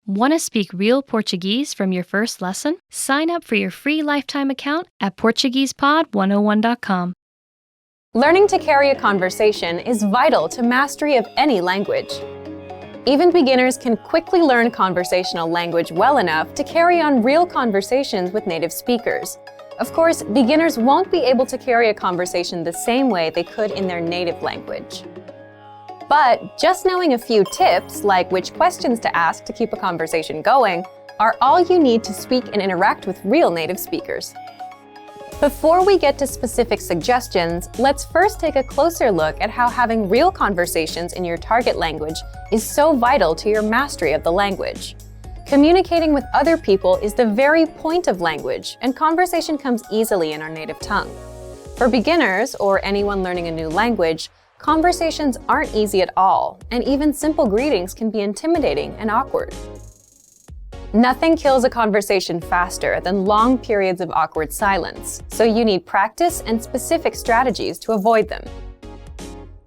Want to speak real Portuguese from your first lesson? Sign up for your free lifetime account at PortuguesePod101.com. Learning to carry a conversation is vital to mastery of any language. Even beginners can quickly learn conversational language well enough to carry on real conversations with native speakers. Of course, beginners won't be able to carry a conversation the same way they could in their native language. But just knowing a few tips, like which questions to ask to keep a conversation going, are all you need to speak and interact with real native speakers. Before we get to specific suggestions, let's first take a closer look at how having real conversations in your target language is so vital to your mastery of the language. Communicating with other people is the very point of language, and conversation comes easily in our native tongue. For beginners, or anyone learning a new language, conversations aren't easy at all, and even simple greetings can be intimidating and awkward. Nothing kills a conversation faster than long periods of awkward silence, so you need practice and specific strategies to avoid them.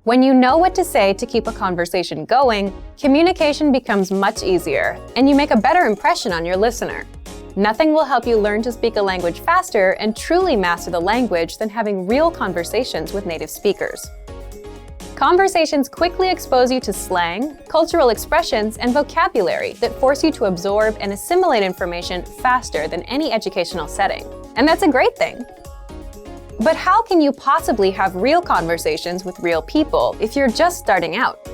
When you know what to say to keep a conversation going, communication becomes much easier, and you make a better impression on your listener. Nothing will help you learn to speak a language faster and truly master the language than having real conversations with native speakers. Conversations quickly expose you to slang, cultural expressions, and vocabulary that force you to absorb and assimilate information faster than any educational setting. And that's a great thing. But how can you possibly have real conversations with real people if you're just starting out?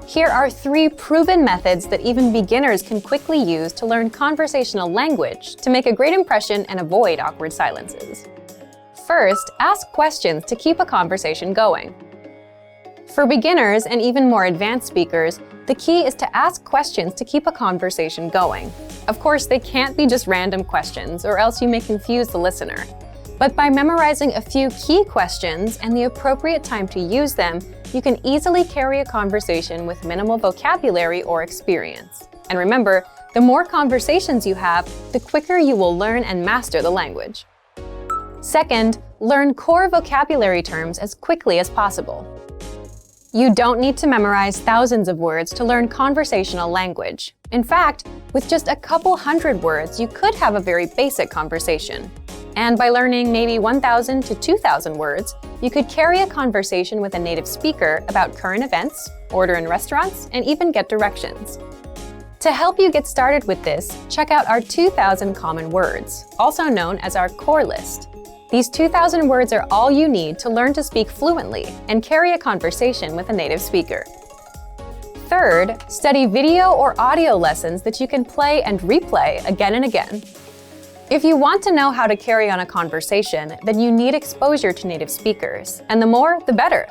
Here are 3 proven methods that even beginners can quickly use to learn conversational language to make a great impression and avoid awkward silences. First, ask questions to keep a conversation going. For beginners and even more advanced speakers, the key is to ask questions to keep a conversation going. Of course, they can't be just random questions, or else you may confuse the listener. But by memorizing a few key questions and the appropriate time to use them, you can easily carry a conversation with minimal vocabulary or experience. And remember, the more conversations you have, the quicker you will learn and master the language. Second, learn core vocabulary terms as quickly as possible. You don't need to memorize thousands of words to learn conversational language. In fact, with just a couple hundred words, you could have a very basic conversation. And by learning maybe 1,000 to 2,000 words, you could carry a conversation with a native speaker about current events, order in restaurants, and even get directions. To help you get started with this, check out our 2,000 common words, also known as our core list. These 2,000 words are all you need to learn to speak fluently and carry a conversation with a native speaker. Third, study video or audio lessons that you can play and replay again and again. If you want to know how to carry on a conversation, then you need exposure to native speakers, and the more, the better.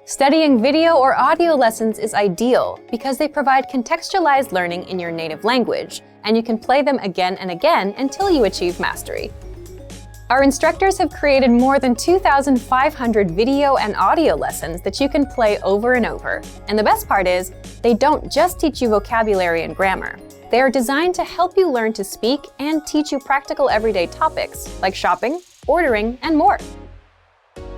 Studying video or audio lessons is ideal because they provide contextualized learning in your native language, and you can play them again and again until you achieve mastery. Our instructors have created more than 2,500 video and audio lessons that you can play over and over. And the best part is, they don't just teach you vocabulary and grammar. They are designed to help you learn to speak and teach you practical everyday topics like shopping, ordering, and more.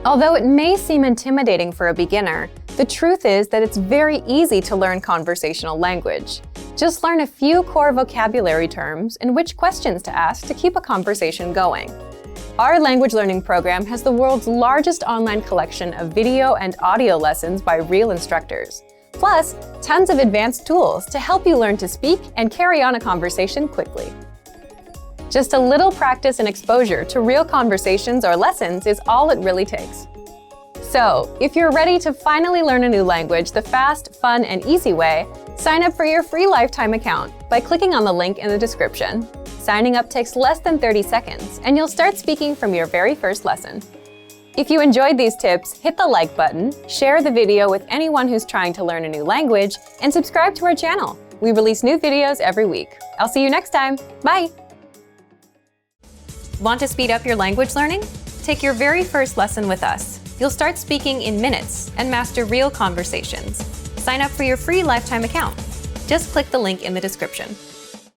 Although it may seem intimidating for a beginner, the truth is that it's very easy to learn conversational language. Just learn a few core vocabulary terms and which questions to ask to keep a conversation going. Our language learning program has the world's largest online collection of video and audio lessons by real instructors, plus tons of advanced tools to help you learn to speak and carry on a conversation quickly. Just a little practice and exposure to real conversations or lessons is all it really takes. So, if you're ready to finally learn a new language the fast, fun, and easy way, sign up for your free lifetime account by clicking on the link in the description. Signing up takes less than 30 seconds, and you'll start speaking from your very first lesson. If you enjoyed these tips, hit the like button, share the video with anyone who's trying to learn a new language, and subscribe to our channel. We release new videos every week. I'll see you next time. Bye! Want to speed up your language learning? Take your very first lesson with us. You'll start speaking in minutes and master real conversations. Sign up for your free lifetime account. Just click the link in the description.